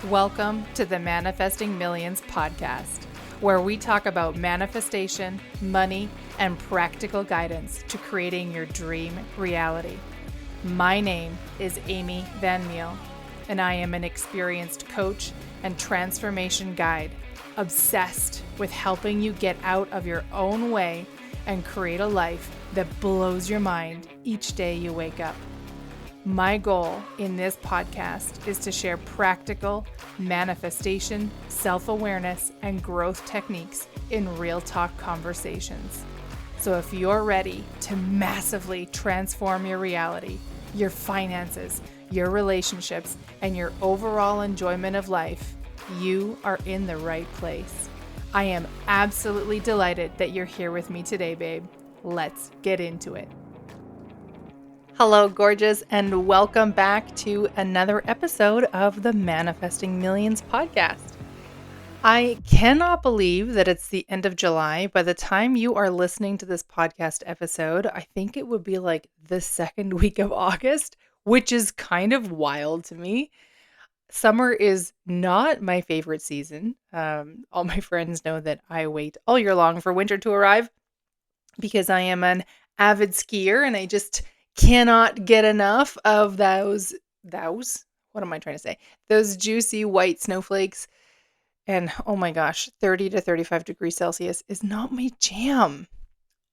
Welcome to the Manifesting Millions podcast, where we talk about manifestation, money, and practical guidance to creating your dream reality. My name is Amy Van Meel, and I am an experienced coach and transformation guide, obsessed with helping you get out of your own way and create a life that blows your mind each day you wake up. My goal in this podcast is to share practical manifestation, self-awareness, and growth techniques in real talk conversations. So if you're ready to massively transform your reality, your finances, your relationships, and your overall enjoyment of life, you are in the right place. I am absolutely delighted that you're here with me today, babe. Let's get into it. Hello, gorgeous, and welcome back to another episode of the Manifesting Millions podcast. I cannot believe that it's the end of July. By the time you are listening to this podcast episode, I think it would be like the second week of August, which is kind of wild to me. Summer is not my favorite season. All my friends know that I wait all year long for winter to arrive because I am an avid skier and I just cannot get enough of those, what am I trying to say? Those juicy white snowflakes. And oh my gosh, 30 to 35 degrees Celsius is not my jam.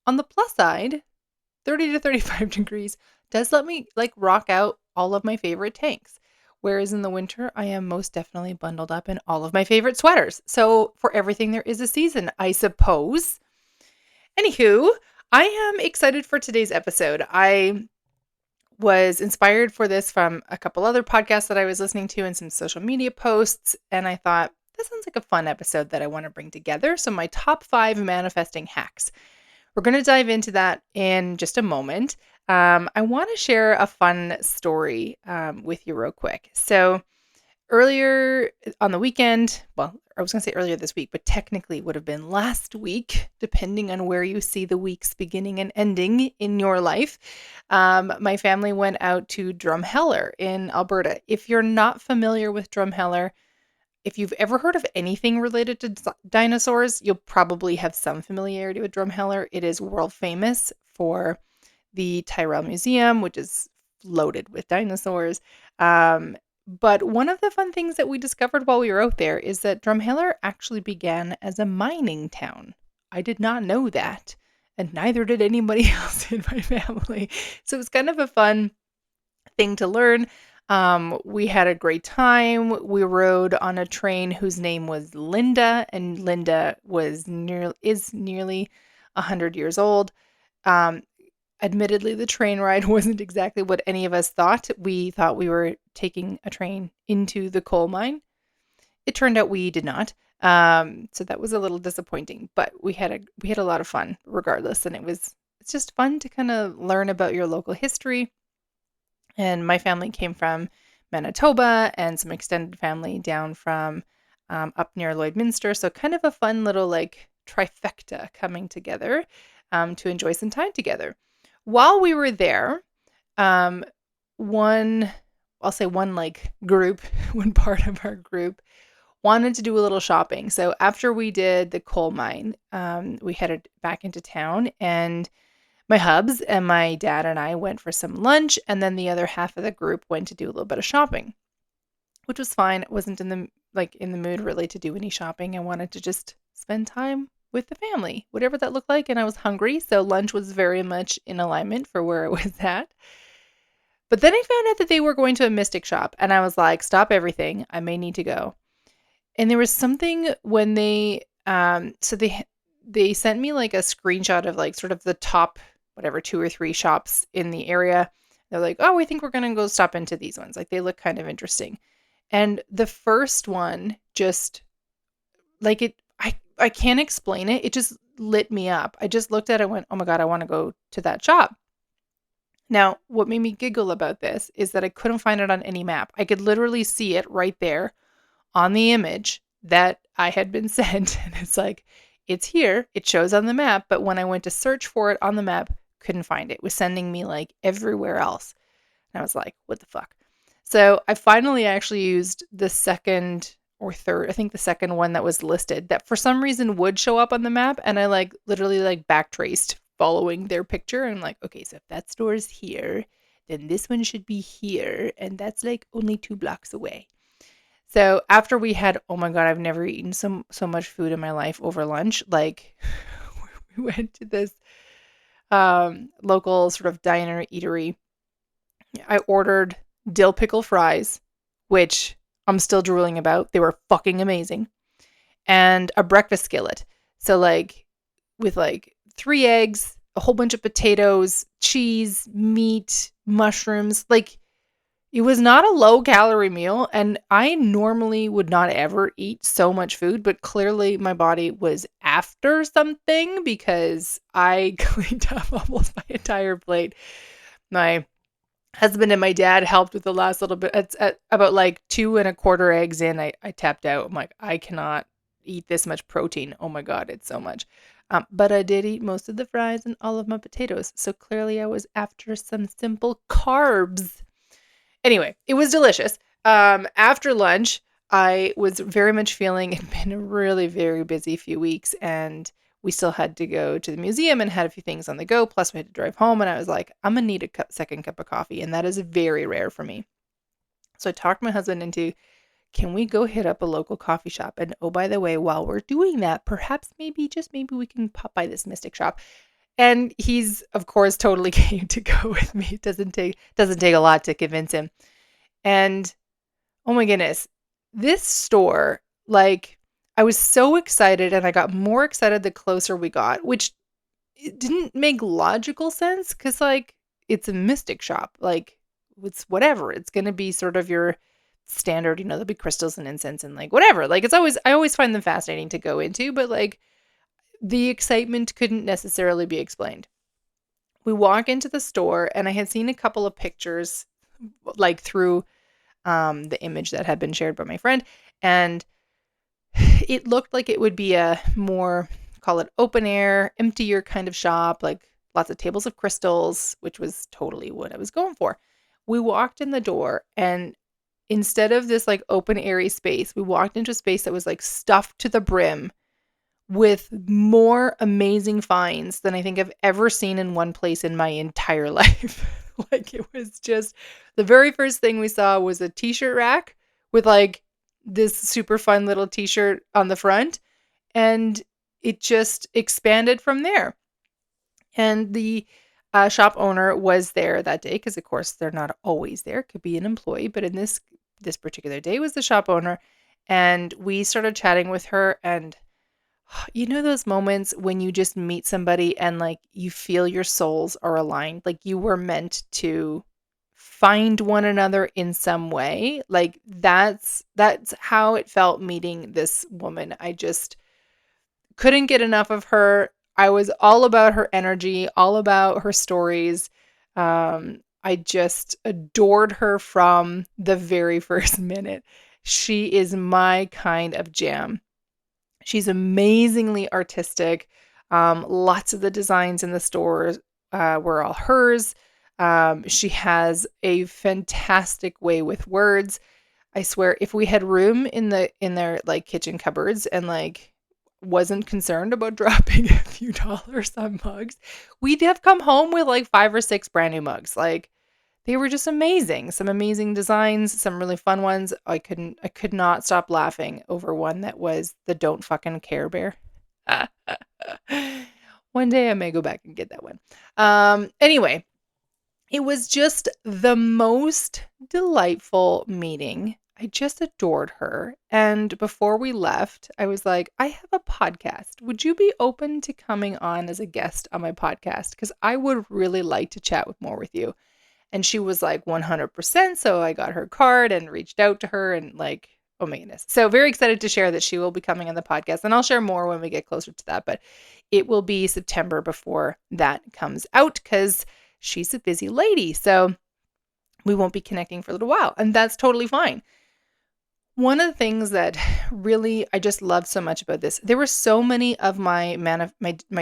On the plus side, 30 to 35 degrees does let me rock out all of my favorite tanks. Whereas in the winter, I am most definitely bundled up in all of my favorite sweaters. So for everything, there is a season, I suppose. Anywho, I am excited for today's episode. I was inspired for this from a couple other podcasts that I was listening to and some social media posts. And I thought, this sounds like a fun episode that I want to bring together. So my top 5 manifesting hacks. We're going to dive into that in just a moment. I want to share a fun story with you real quick. So earlier on the weekend, well, I was going to say earlier this week, but technically it would have been last week, depending on where you see the weeks beginning and ending in your life. My family went out to Drumheller in Alberta. If you're not familiar with Drumheller, if you've ever heard of anything related to dinosaurs, you'll probably have some familiarity with Drumheller. It is world famous for the Tyrrell Museum, which is loaded with dinosaurs. But one of the fun things that we discovered while we were out there is that Drumheller actually began as a mining town. I did not know that, and neither did anybody else in my family. So it was kind of a fun thing to learn. We had a great time. We rode on a train whose name was Linda, and Linda is nearly 100 years old. Admittedly, the train ride wasn't exactly what any of us thought. We thought we were taking a train into the coal mine. It turned out we did not. So that was a little disappointing, but we had a lot of fun regardless. And it's just fun to kind of learn about your local history. And my family came from Manitoba and some extended family down from up near Lloydminster. So kind of a fun little trifecta coming together to enjoy some time together. While we were there, one part of our group wanted to do a little shopping. So after we did the coal mine, we headed back into town, and my hubs and my dad and I went for some lunch, and then the other half of the group went to do a little bit of shopping, which was fine. I wasn't in the mood really to do any shopping. I wanted to just spend time with the family, whatever that looked like. And I was hungry, so lunch was very much in alignment for where it was at. But then I found out that they were going to a Mystic shop, and I was like, stop everything. I may need to go. And there was something when they sent me a screenshot of sort of the top, 2 or 3 shops in the area. They're like, oh, we think we're going to go stop into these ones. They look kind of interesting. And the first one just I can't explain it. It just lit me up. I just looked at it and went, oh my God, I want to go to that shop. Now, what made me giggle about this is that I couldn't find it on any map. I could literally see it right there on the image that I had been sent. And it's here. It shows on the map. But when I went to search for it on the map, couldn't find it. It was sending me everywhere else. And I was like, what the fuck? So I finally actually used the second or third, I think the second one that was listed that for some reason would show up on the map. And I literally backtraced following their picture. And I'm like, okay, so if that store is here, then this one should be here. And that's only 2 blocks away. So after we had, oh my God, I've never eaten so much food in my life over lunch. We went to this local sort of diner eatery. I ordered dill pickle fries, which I'm still drooling about. They were fucking amazing. And a breakfast skillet. So with 3 eggs, a whole bunch of potatoes, cheese, meat, mushrooms. It was not a low calorie meal. And I normally would not ever eat so much food, but clearly my body was after something because I cleaned up almost my entire plate. My husband and my dad helped with the last little bit. At about 2.25 eggs in, I tapped out. I'm like, I cannot eat this much protein. Oh my God, it's so much. But I did eat most of the fries and all of my potatoes. So clearly I was after some simple carbs. Anyway, it was delicious. After lunch, I was very much feeling it'd been a really very busy few weeks, and we still had to go to the museum and had a few things on the go. Plus, we had to drive home, and I was like, I'm gonna need a second cup of coffee, and that is very rare for me. So I talked my husband into, can we go hit up a local coffee shop? And oh, by the way, while we're doing that, perhaps just maybe we can pop by this Mystic shop. And he's, of course, totally game to go with me. It doesn't take a lot to convince him. And oh my goodness, this store, I was so excited, and I got more excited the closer we got, which it didn't make logical sense because it's a Mystic shop. It's whatever. It's going to be sort of your standard, there'll be crystals and incense and whatever. I always find them fascinating to go into, but the excitement couldn't necessarily be explained. We walk into the store, and I had seen a couple of pictures through the image that had been shared by my friend, and it looked like it would be a more, call it open air, emptier kind of shop, lots of tables of crystals, which was totally what I was going for. We walked in the door, and instead of this open airy space, we walked into a space that was stuffed to the brim with more amazing finds than I think I've ever seen in one place in my entire life. It was just, the very first thing we saw was a t-shirt rack with this super fun little t-shirt on the front, and it just expanded from there. And the shop owner was there that day because, of course, they're not always there. It could be an employee, but in this particular day was the shop owner, and we started chatting with her. And those moments when you just meet somebody and you feel your souls are aligned, you were meant to find one another in some way. That's how it felt meeting this woman. I just couldn't get enough of her. I was all about her energy, all about her stories. I just adored her from the very first minute. She is my kind of jam. She's amazingly artistic. Lots of the designs in the store were all hers. She has a fantastic way with words. I swear, if we had room in their kitchen cupboards and wasn't concerned about dropping a few dollars on mugs, we'd have come home with 5 or 6 brand new mugs. They were just amazing. Some amazing designs, some really fun ones. I could not stop laughing over one that was the Don't Fucking Care Bear. One day I may go back and get that one. Anyway, it was just the most delightful meeting. I just adored her. And before we left, I was like, I have a podcast. Would you be open to coming on as a guest on my podcast? Because I would really like to chat more with you. And she was 100%. So I got her card and reached out to her and oh my goodness. So very excited to share that she will be coming on the podcast. And I'll share more when we get closer to that. But it will be September before that comes out because she's a busy lady. So we won't be connecting for a little while. And that's totally fine. One of the things that really I just loved so much about this, there were so many of my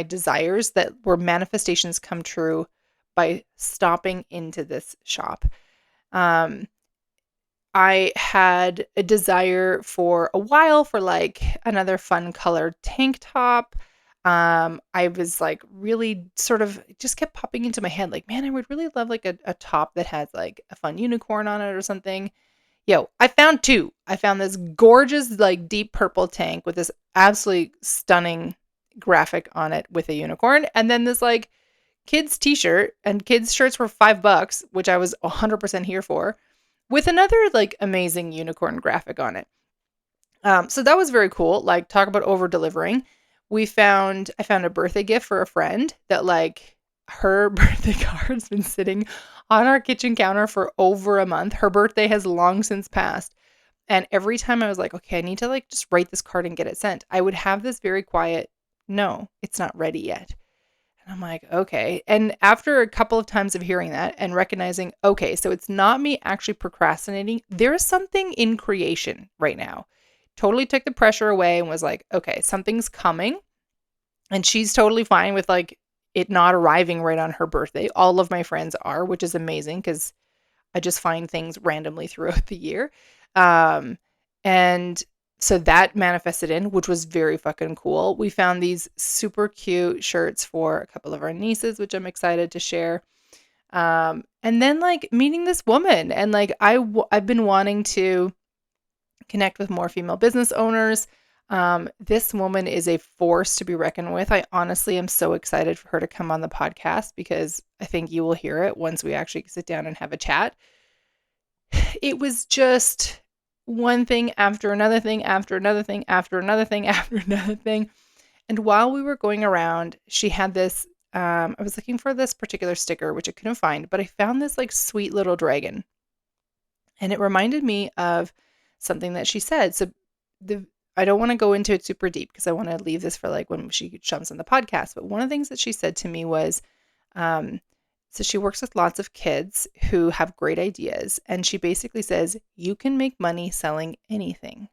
desires that were manifestations come true by stopping into this shop. I had a desire for a while for like another fun colored tank top. I was like really sort of just kept popping into my head like, man, I would really love like a top that has like a fun unicorn on it or something. Yo, I found two. I found this gorgeous like deep purple tank with this absolutely stunning graphic on it with a unicorn, and then this like kids t-shirt, and kids shirts were $5, which I was 100% here for, with another like amazing unicorn graphic on it. So that was very cool. Like, talk about over delivering. I found a birthday gift for a friend that like her birthday card's been sitting on our kitchen counter for over a month. Her birthday has long since passed. And every time I was like, okay, I need to like just write this card and get it sent, I would have this very quiet, no, it's not ready yet. And I'm like, okay. And after a couple of times of hearing that and recognizing, okay, so it's not me actually procrastinating, there's something in creation right now. Totally took the pressure away and was like, okay, something's coming. And she's totally fine with like it not arriving right on her birthday. All of my friends are, which is amazing because I just find things randomly throughout the year. Um, and so that manifested in, which was very fucking cool. We found these super cute shirts for a couple of our nieces, which I'm excited to share. And then like meeting this woman, and like I've been wanting to connect with more female business owners. This woman is a force to be reckoned with. I honestly am so excited for her to come on the podcast because I think you will hear it once we actually sit down and have a chat. It was just one thing after another thing, after another thing, after another thing, after another thing. And while we were going around, she had this, I was looking for this particular sticker, which I couldn't find, but I found this like sweet little dragon. And it reminded me of something that she said. So I don't want to go into it super deep because I want to leave this for like when she jumps on the podcast. But one of the things that she said to me was, so she works with lots of kids who have great ideas. And she basically says, you can make money selling anything,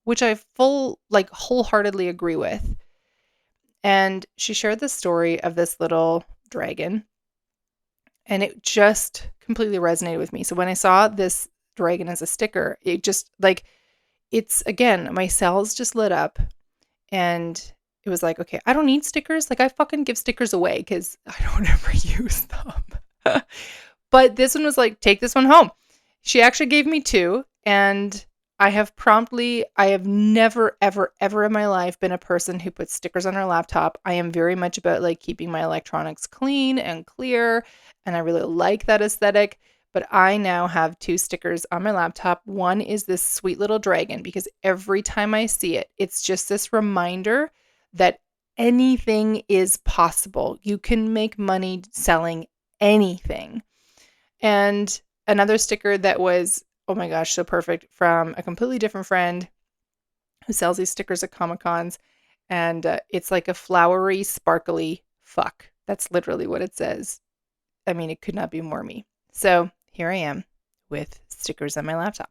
which I wholeheartedly agree with. And she shared the story of this little dragon, and it just completely resonated with me. So when I saw this dragon as a sticker, it just like, it's again, my cells just lit up, and it was like, okay, I don't need stickers. Like I fucking give stickers away because I don't ever use them. But this one was like, take this one home. She actually gave me two, and I have never, ever, ever in my life been a person who puts stickers on her laptop. I am very much about like keeping my electronics clean and clear, and I really like that aesthetic. But I now have two stickers on my laptop. One is this sweet little dragon because every time I see it, it's just this reminder that anything is possible. You can make money selling anything. And another sticker that was, oh my gosh, so perfect, from a completely different friend who sells these stickers at Comic-Cons. And it's like a flowery, sparkly fuck. That's literally what it says. I mean, it could not be more me. So here I am with stickers on my laptop.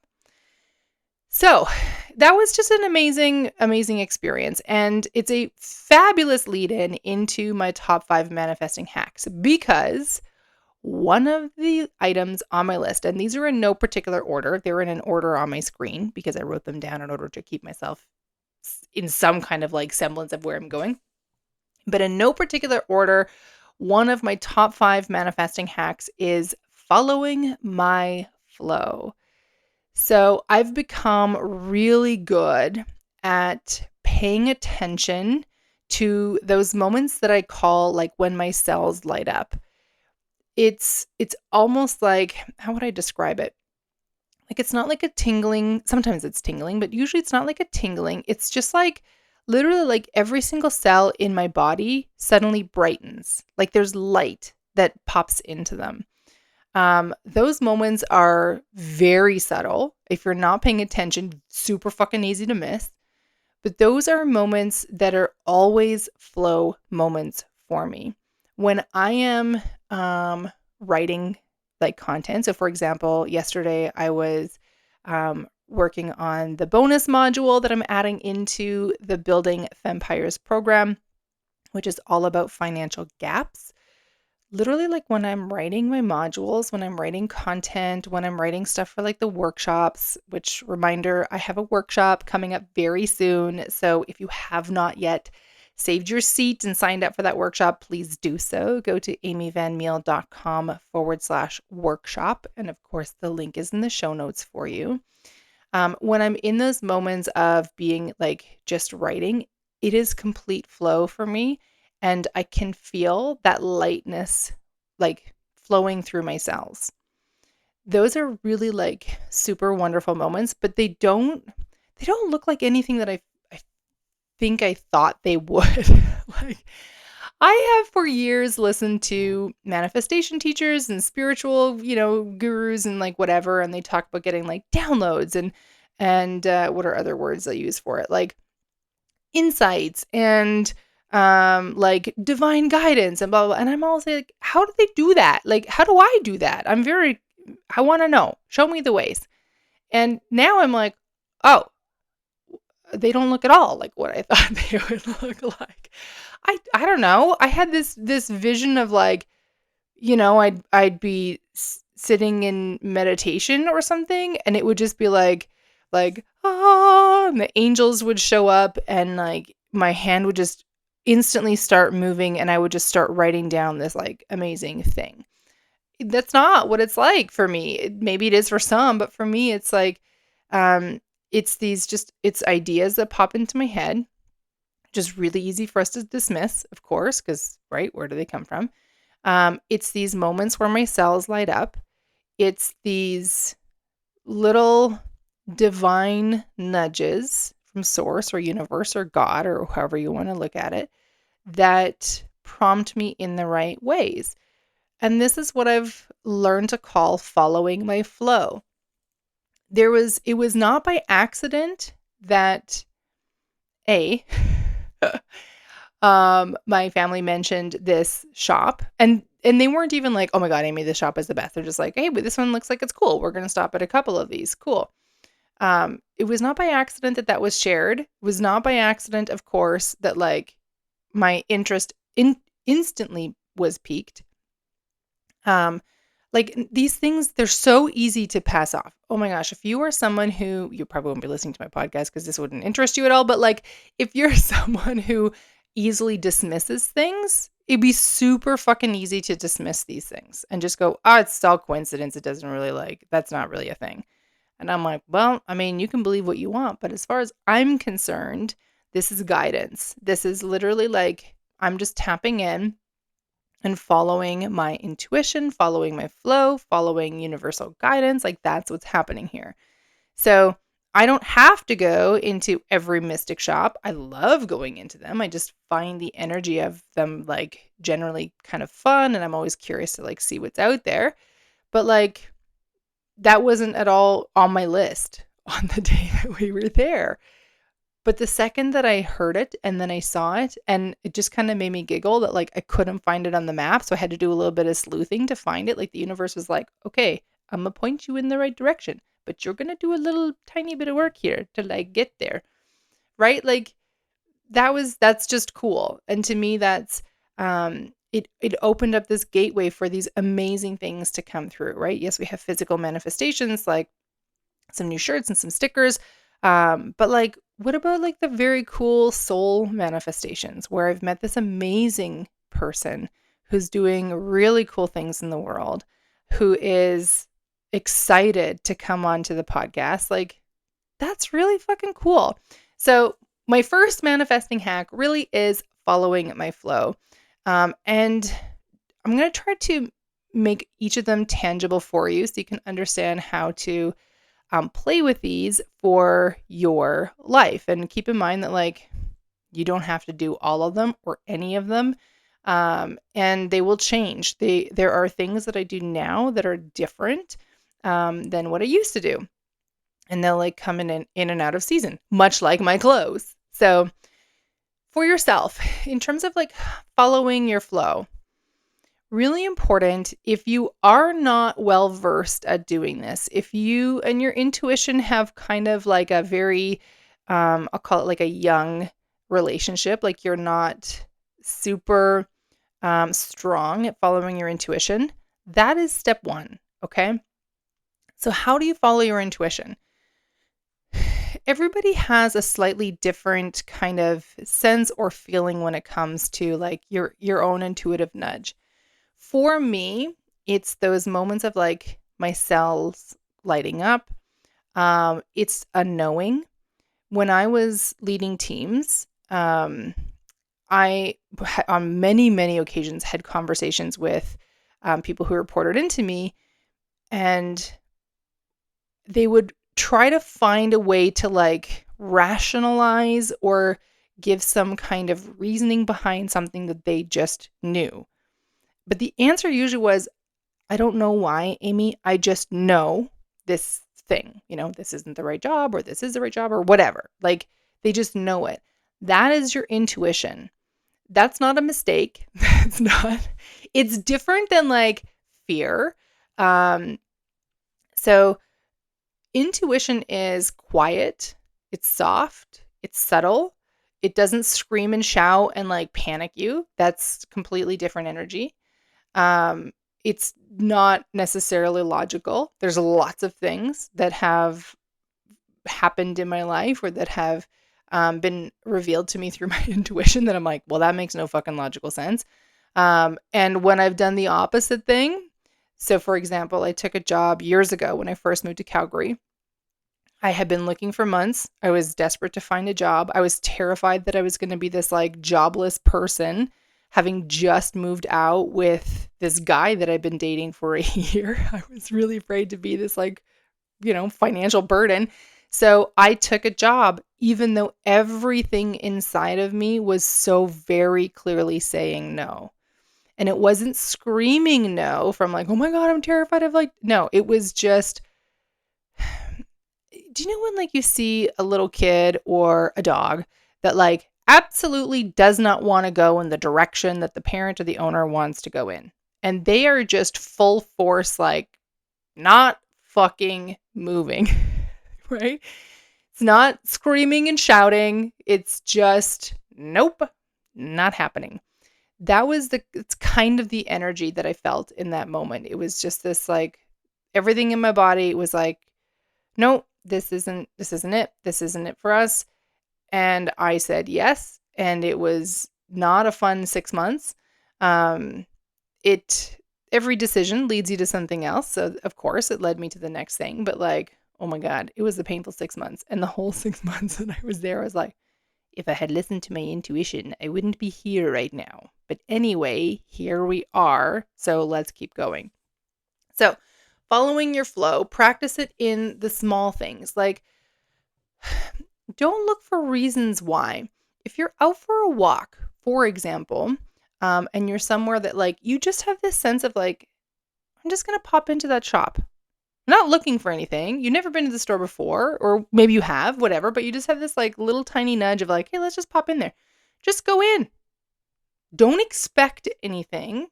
So that was just an amazing, amazing experience. And it's a fabulous lead-in into my top 5 manifesting hacks, because one of the items on my list, and these are in no particular order, they're in an order on my screen because I wrote them down in order to keep myself in some kind of like semblance of where I'm going. But in no particular order, one of my top 5 manifesting hacks is following my flow. So I've become really good at paying attention to those moments that I call like when my cells light up. It's almost like, how would I describe it? Like, it's not like a tingling. Sometimes it's tingling, but usually it's not like a tingling. It's just like literally like every single cell in my body suddenly brightens. Like there's light that pops into them. Those moments are very subtle. If you're not paying attention, super fucking easy to miss. But those are moments that are always flow moments for me. When I am writing like content. So for example, yesterday I was working on the bonus module that I'm adding into the Building Vampires program, which is all about financial gaps. literally like when I'm writing my modules, when I'm writing content, when I'm writing stuff for like the workshops, which reminder, I have a workshop coming up very soon. So if you have not yet saved your seat and signed up for that workshop, please do so. Go to amyvanmeel.com/workshop. And of course, the link is in the show notes for you. When I'm in those moments of being like just writing, it is complete flow for me. And I can feel that lightness like flowing through my cells. Those are really like super wonderful moments, but they don't look like anything that I think I thought they would. Like I have for years listened to manifestation teachers and spiritual, gurus and like whatever, and they talk about getting like downloads and what are other words they use for it? Like insights and like divine guidance and blah, blah, blah. And I'm always like, how do they do that? Like, how do I do that? I want to know. Show me the ways. And now I'm like, oh, they don't look at all like what I thought they would look like. I don't know. I had this vision of like, I'd be sitting in meditation or something, and it would just be like and the angels would show up, and like my hand would just instantly start moving, and I would just start writing down this like amazing thing. That's not what it's like for me. Maybe it is for some, but for me, it's like, it's ideas that pop into my head, just really easy for us to dismiss, of course, because right, where do they come from? It's these moments where my cells light up. It's these little divine nudges from source or universe or God or however you want to look at it that prompt me in the right ways. And this is what I've learned to call following my flow. It was not by accident that my family mentioned this shop, and they weren't even like, oh my God, Amy, this shop is the best. They're just like, hey, but this one looks like it's cool. We're going to stop at a couple of these. Cool. It was not by accident that was shared. It was not by accident, of course, that like my interest instantly was piqued. Like these things, they're so easy to pass off. Oh my gosh, if you are someone who, you probably won't be listening to my podcast because this wouldn't interest you at all, but like if you're someone who easily dismisses things, it'd be super fucking easy to dismiss these things and just go, oh, it's all coincidence. It doesn't really that's not really a thing. And I'm like, well, I mean, you can believe what you want, but as far as I'm concerned, this is guidance. This is literally like, I'm just tapping in and following my intuition, following my flow, following universal guidance. Like that's what's happening here. So I don't have to go into every mystic shop. I love going into them. I just find the energy of them like generally kind of fun. And I'm always curious to like see what's out there. But like that wasn't at all on my list on the day that we were there. But the second that I heard it and then I saw it, and it just kind of made me giggle that like I couldn't find it on the map. So I had to do a little bit of sleuthing to find it. Like the universe was like, okay, I'm going to point you in the right direction, but you're going to do a little tiny bit of work here to like get there. Right? Like that's just cool. And to me, that's, it opened up this gateway for these amazing things to come through, right? Yes, we have physical manifestations like some new shirts and some stickers. But like, what about like the very cool soul manifestations where I've met this amazing person who's doing really cool things in the world, who is excited to come onto the podcast? Like, that's really fucking cool. So my first manifesting hack really is following my flow. And I'm going to try to make each of them tangible for you so you can understand how to play with these for your life. And keep in mind that like you don't have to do all of them or any of them. And they will change. There are things that I do now that are different than what I used to do. And they'll like come in and out of season, much like my clothes. So for yourself, in terms of like following your flow, really important, if you are not well versed at doing this, if you and your intuition have kind of like a very, I'll call it like a young relationship, like you're not super strong at following your intuition, that is step one, okay? So how do you follow your intuition? Everybody has a slightly different kind of sense or feeling when it comes to like your own intuitive nudge. For me, it's those moments of like my cells lighting up. It's a knowing. When I was leading teams, I on many occasions had conversations with people who reported into me, and they would try to find a way to like rationalize or give some kind of reasoning behind something that they just knew. But the answer usually was, I don't know why, Amy. I just know this thing. This isn't the right job, or this is the right job, or whatever. Like, they just know it. That is your intuition. That's not a mistake. It's different than like fear. So intuition is quiet, it's soft, it's subtle. It doesn't scream and shout and like panic you. That's completely different energy. It's not necessarily logical. There's lots of things that have happened in my life or that have been revealed to me through my intuition that I'm like, well, that makes no fucking logical sense. And when I've done the opposite thing, so for example, I took a job years ago when I first moved to Calgary. I had been looking for months. I was desperate to find a job. I was terrified that I was going to be this like jobless person, having just moved out with this guy that I'd been dating for a year. I was really afraid to be this like, financial burden. So I took a job, even though everything inside of me was so very clearly saying no. And it wasn't screaming no from like, oh my God, I'm terrified of like, no, it was just, do you know when like you see a little kid or a dog that like absolutely does not want to go in the direction that the parent or the owner wants to go in? And they are just full force, like not fucking moving, right? It's not screaming and shouting. It's just, nope, not happening. It's kind of the energy that I felt in that moment. It was just this like, everything in my body was like, nope, this isn't it. This isn't it for us. And I said yes. And it was not a fun 6 months. Every decision leads you to something else. So of course it led me to the next thing, but like, oh my God, it was a painful 6 months. And the whole 6 months that I was there, I was like, if I had listened to my intuition, I wouldn't be here right now. But anyway, here we are. So let's keep going. So following your flow, practice it in the small things. Like, don't look for reasons why. If you're out for a walk, for example, and you're somewhere that like, you just have this sense of like, I'm just going to pop into that shop. I'm not looking for anything. You've never been to the store before, or maybe you have, whatever, but you just have this like little tiny nudge of like, hey, let's just pop in there. Just go in. Don't expect anything.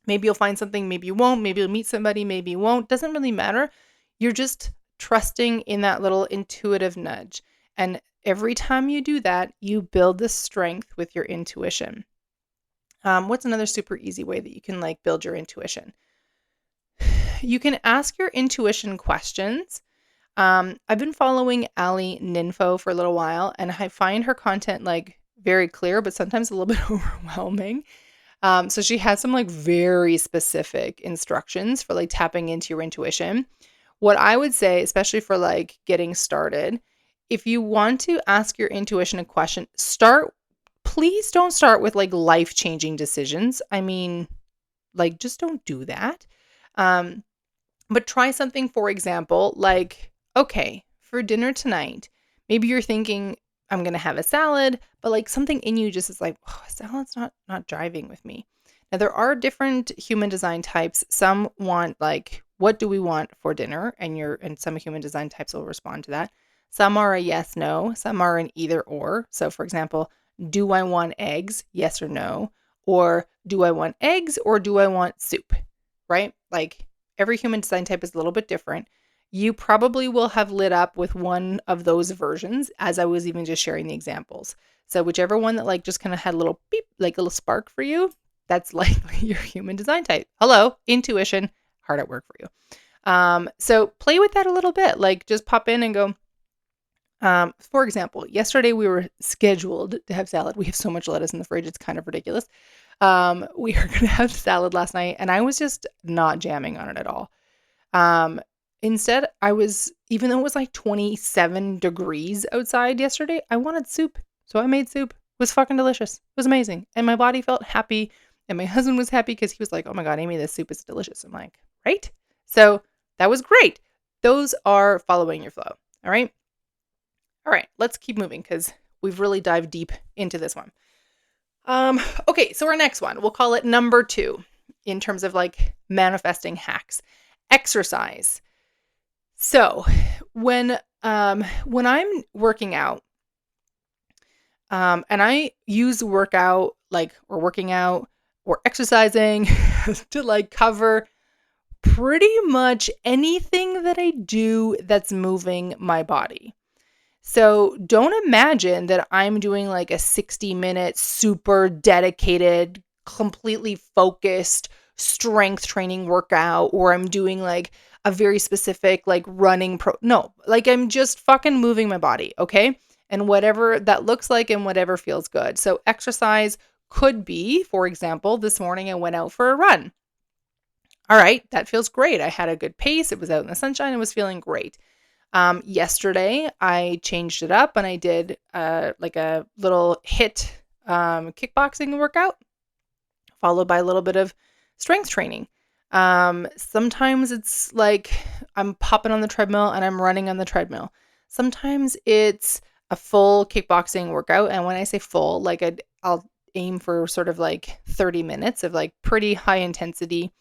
Maybe you'll find something, maybe you won't. Maybe you'll meet somebody, maybe you won't. Doesn't really matter. You're just trusting in that little intuitive nudge. And every time you do that, you build this strength with your intuition. What's another super easy way that you can like build your intuition? You can ask your intuition questions. I've been following Ali Ninfo for a little while, and I find her content like very clear, but sometimes a little bit overwhelming. So she has some like very specific instructions for like tapping into your intuition. What I would say, especially for like getting started, if you want to ask your intuition a question, please don't start with like life-changing decisions. I mean, like just don't do that. But try something, for example, like, okay, for dinner tonight, maybe you're thinking, I'm going to have a salad, but like something in you just is like, oh, salad's not driving with me. Now, there are different human design types. Some want like, what do we want for dinner? And some human design types will respond to that. Some are a yes, no. Some are an either or. So for example, do I want eggs? Yes or no. Or do I want eggs or do I want soup? Right? Like every human design type is a little bit different. You probably will have lit up with one of those versions as I was even just sharing the examples. So whichever one that like just kind of had a little beep, like a little spark for you, that's likely your human design type. Hello, intuition, hard at work for you. So play with that a little bit. Like just pop in and go. For example, yesterday we were scheduled to have salad. We have so much lettuce in the fridge, it's kind of ridiculous. We were going to have salad last night, and I was just not jamming on it at all. Instead, even though it was like 27 degrees outside yesterday, I wanted soup. So I made soup. It was fucking delicious. It was amazing. And my body felt happy. And my husband was happy because he was like, oh my God, Amy, this soup is delicious. I'm like, right? So that was great. Those are following your flow. All right. All right. Let's keep moving because we've really dived deep into this one. Okay. So our next one, we'll call it number 2 in terms of like manifesting hacks. Exercise. So when I'm working out, and I use working out or exercising to like cover pretty much anything that I do that's moving my body. So don't imagine that I'm doing like a 60-minute super dedicated, completely focused strength training workout, or I'm doing like a very specific like running no, like I'm just fucking moving my body, okay? And whatever that looks like and whatever feels good. So exercise could be, for example, this morning I went out for a run. All right, that feels great. I had a good pace. It was out in the sunshine. It was feeling great. Yesterday I changed it up and I did like a little HIIT kickboxing workout, followed by a little bit of strength training. Sometimes it's like I'm popping on the treadmill and I'm running on the treadmill. Sometimes it's a full kickboxing workout. And when I say full, like I'll aim for sort of like 30 minutes of like pretty high intensity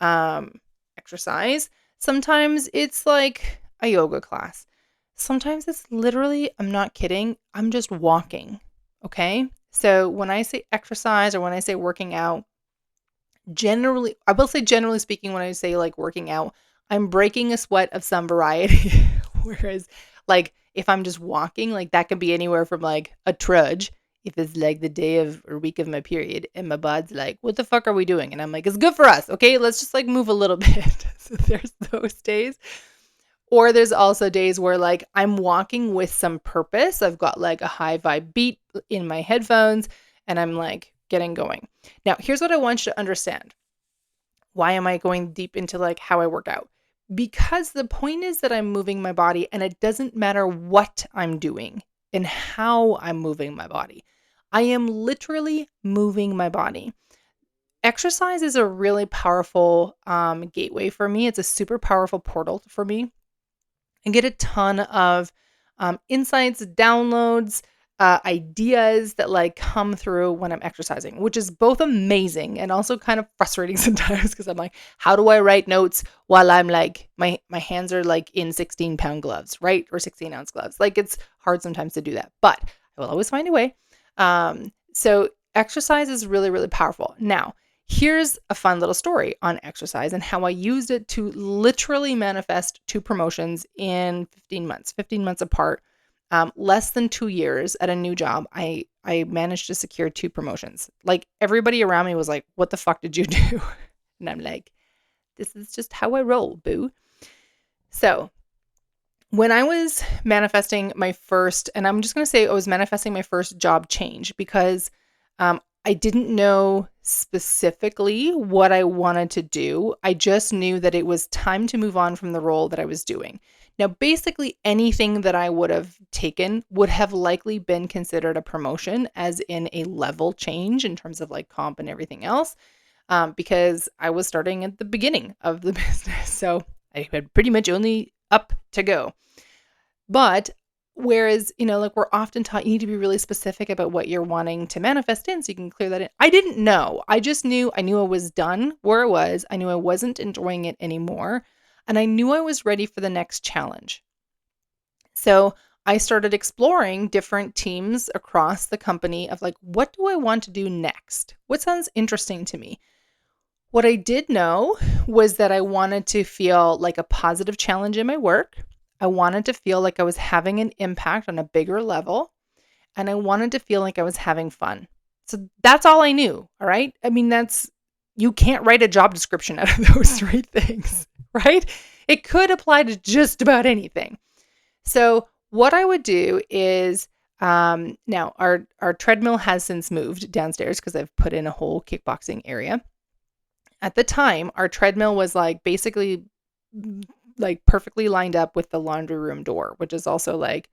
exercise. Sometimes it's like a yoga class. Sometimes it's literally, I'm not kidding, I'm just walking. Okay. So when I say exercise or when I say working out, generally speaking, when I say like working out, I'm breaking a sweat of some variety. Whereas like if I'm just walking, like that could be anywhere from like a trudge, if it's like the day of or week of my period and my body's like, what the fuck are we doing? And I'm like, it's good for us. Okay. Let's just like move a little bit. So there's those days. Or there's also days where like I'm walking with some purpose. I've got like a high vibe beat in my headphones and I'm like getting going. Now, here's what I want you to understand. Why am I going deep into like how I work out? Because the point is that I'm moving my body and it doesn't matter what I'm doing and how I'm moving my body. I am literally moving my body. Exercise is a really powerful gateway for me. It's a super powerful portal for me. I get a ton of insights, downloads, ideas that like come through when I'm exercising, which is both amazing and also kind of frustrating sometimes because I'm like, how do I write notes while I'm like, my hands are like in 16-pound gloves, right? Or 16-ounce gloves. Like it's hard sometimes to do that, but I will always find a way. So exercise is really, really powerful. Now, here's a fun little story on exercise and how I used it to literally manifest 2 promotions in 15 months apart. Less than 2 years at a new job, I managed to secure 2 promotions. Like everybody around me was like, what the fuck did you do? And I'm like, this is just how I roll, boo. So when I was manifesting my first, and I'm just going to say I was manifesting my first job change because I didn't know specifically what I wanted to do. I just knew that it was time to move on from the role that I was doing. Now, basically anything that I would have taken would have likely been considered a promotion, as in a level change in terms of like comp and everything else, because I was starting at the beginning of the business. So I had pretty much only up to go. But whereas, like we're often taught you need to be really specific about what you're wanting to manifest in so you can clear that in. I didn't know. I just knew I was done where I was. I knew I wasn't enjoying it anymore. And I knew I was ready for the next challenge. So I started exploring different teams across the company of like, what do I want to do next? What sounds interesting to me? What I did know was that I wanted to feel like a positive challenge in my work. I wanted to feel like I was having an impact on a bigger level, and I wanted to feel like I was having fun. So that's all I knew. All right. I mean, you can't write a job description out of those three things, right? It could apply to just about anything. So what I would do is, now our treadmill has since moved downstairs because I've put in a whole kickboxing area. At the time, our treadmill was like basically like perfectly lined up with the laundry room door, which is also like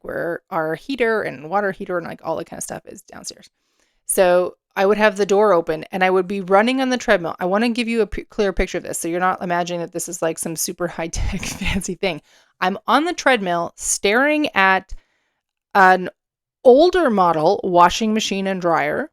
where our heater and water heater and like all that kind of stuff is downstairs. So I would have the door open and I would be running on the treadmill. I want to give you a clear picture of this, so you're not imagining that this is like some super high-tech fancy thing. I'm on the treadmill staring at an older model washing machine and dryer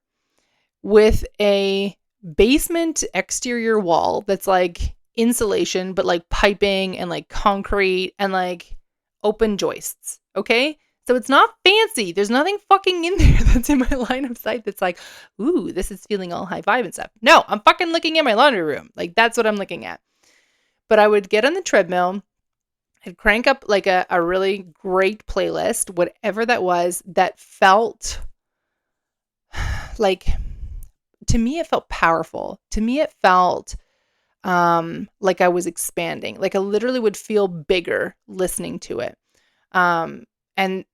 with a basement exterior wall that's like insulation, but like piping and like concrete and like open joists. Okay. So it's not fancy. There's nothing fucking in there that's in my line of sight that's like, ooh, this is feeling all high vibe and stuff. No, I'm fucking looking at my laundry room. Like that's what I'm looking at. But I would get on the treadmill, I'd crank up like a really great playlist, whatever that was, that felt like, to me, it felt powerful. To me, it felt like I was expanding. Like I literally would feel bigger listening to it. And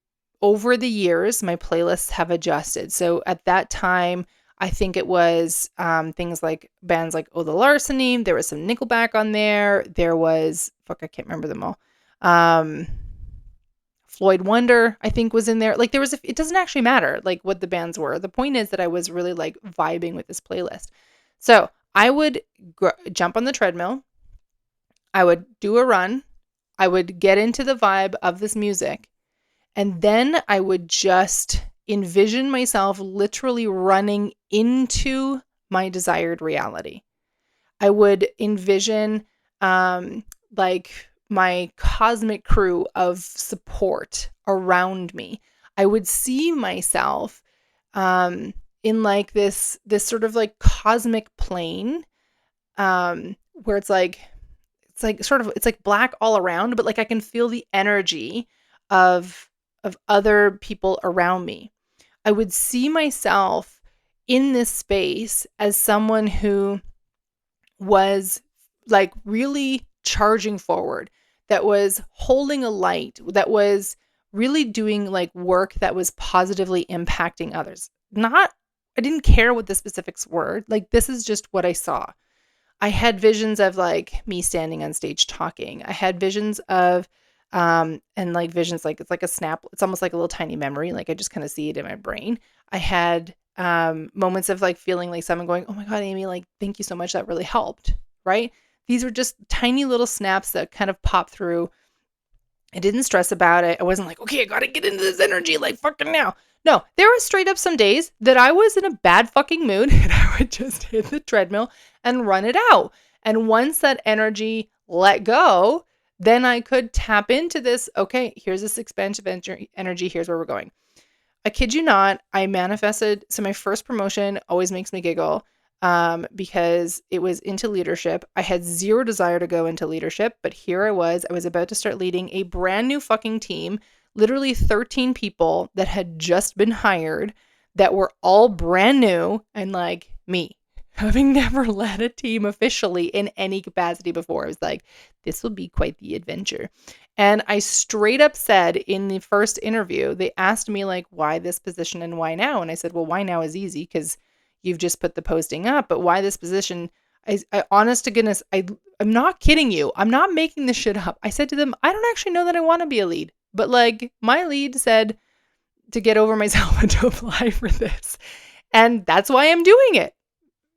over the years, my playlists have adjusted. So at that time, I think it was things like bands like Oh the Larceny. There was some Nickelback on there. There was, I can't remember them all. Floyd Wonder, I think, was in there. Like there was, it doesn't actually matter like what the bands were. The point is that I was really like vibing with this playlist. So I would jump on the treadmill. I would do a run. I would get into the vibe of this music. And then I would just envision myself literally running into my desired reality. I would envision like my cosmic crew of support around me. I would see myself in like this sort of like cosmic plane where it's like black all around, but like I can feel the energy of other people around me. I would see myself in this space as someone who was like really charging forward, that was holding a light, that was really doing like work that was positively impacting others. I didn't care what the specifics were. Like, this is just what I saw. I had visions of like me standing on stage talking. I had visions of and like visions, like it's like a snap, it's almost like a little tiny memory, like I just kind of see it in my brain. I had moments of like feeling like someone going, oh my God, Amy, like thank you so much, that really helped, right? These were just tiny little snaps that kind of popped through. I didn't stress about it. I wasn't like, okay, I gotta get into this energy like fucking now. No, there were straight up some days that I was in a bad fucking mood and I would just hit the treadmill and run it out. And once that energy let go, then I could tap into this, okay, here's this expansive energy, here's where we're going. I kid you not, I manifested, so my first promotion always makes me giggle because it was into leadership. I had zero desire to go into leadership, but here I was about to start leading a brand new fucking team, literally 13 people that had just been hired that were all brand new and like me. Having never led a team officially in any capacity before, I was like, this will be quite the adventure. And I straight up said in the first interview, they asked me like, why this position and why now? And I said, well, why now is easy because you've just put the posting up, but why this position? I honest to goodness, I'm not kidding you. I'm not making this shit up. I said to them, I don't actually know that I want to be a lead, but like my lead said to get over myself and to apply for this. And that's why I'm doing it.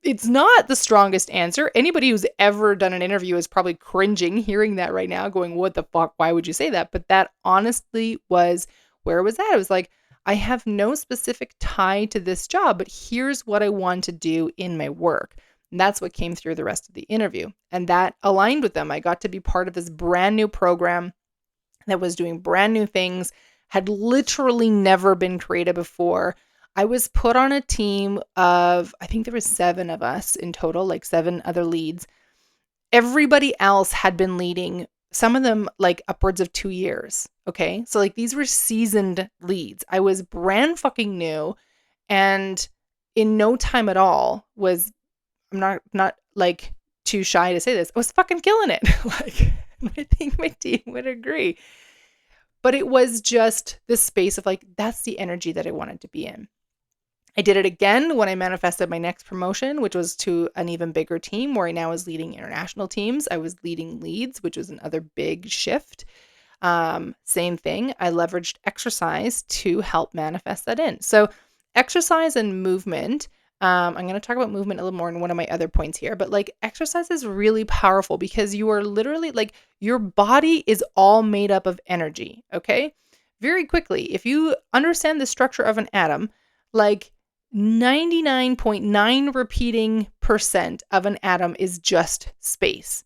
It's not the strongest answer. Anybody who's ever done an interview is probably cringing hearing that right now, going, what the fuck? Why would you say that? But that honestly was where it was at. It was like, I have no specific tie to this job, but here's what I want to do in my work. And that's what came through the rest of the interview. And that aligned with them. I got to be part of this brand new program that was doing brand new things, had literally never been created before. I was put on a team of, I think there was 7 of us in total, like 7 other leads. Everybody else had been leading, some of them like upwards of 2 years. Okay. So like these were seasoned leads. I was brand fucking new. And in no time at all I'm not like too shy to say this, I was fucking killing it. Like, I think my team would agree. But it was just this space of like, that's the energy that I wanted to be in. I did it again when I manifested my next promotion, which was to an even bigger team where I now was leading international teams. I was leading leads, which was another big shift. Same thing. I leveraged exercise to help manifest that in. So exercise and movement. I'm going to talk about movement a little more in one of my other points here, but like exercise is really powerful because you are literally like your body is all made up of energy. Okay. Very quickly, if you understand the structure of an atom, like 99.9 repeating percent of an atom is just space.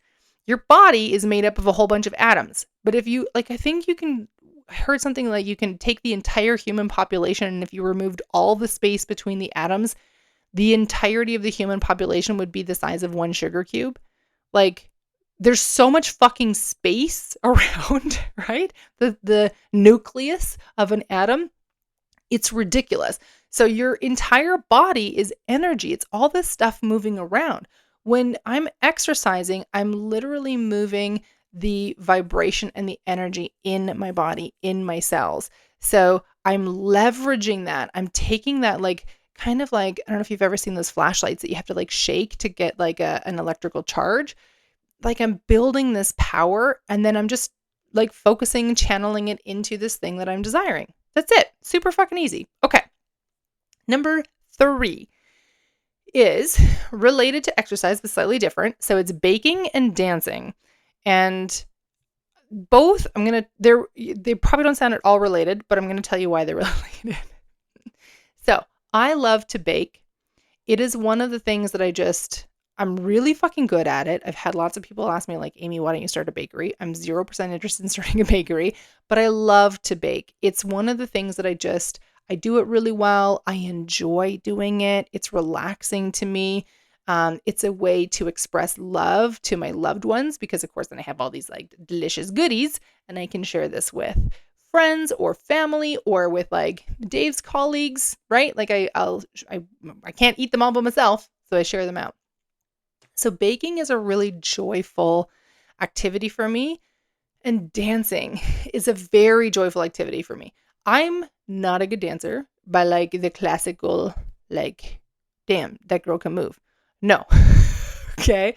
Your body is made up of a whole bunch of atoms. But if you, like, I think I heard something like you can take the entire human population, and if you removed all the space between the atoms, the entirety of the human population would be the size of one sugar cube. Like, there's so much fucking space around, right? The nucleus of an atom, it's ridiculous. So your entire body is energy. It's all this stuff moving around. When I'm exercising, I'm literally moving the vibration and the energy in my body, in my cells. So I'm leveraging that. I'm taking that like kind of like, I don't know if you've ever seen those flashlights that you have to like shake to get like an electrical charge. Like I'm building this power and then I'm just like focusing, channeling it into this thing that I'm desiring. That's it. Super fucking easy. Okay. Number 3 is related to exercise, but slightly different. So it's baking and dancing. And both, they probably don't sound at all related, but I'm going to tell you why they're related. So I love to bake. It is one of the things that I'm really fucking good at it. I've had lots of people ask me like, Amy, why don't you start a bakery? I'm 0% interested in starting a bakery, but I love to bake. It's one of the things that I do it really well. I enjoy doing it. It's relaxing to me. It's a way to express love to my loved ones because, of course, then I have all these like delicious goodies and I can share this with friends or family or with like Dave's colleagues, right? Like I can't eat them all by myself, so I share them out. So baking is a really joyful activity for me, and dancing is a very joyful activity for me. I'm not a good dancer by like the classical, like, damn, that girl can move. No. Okay.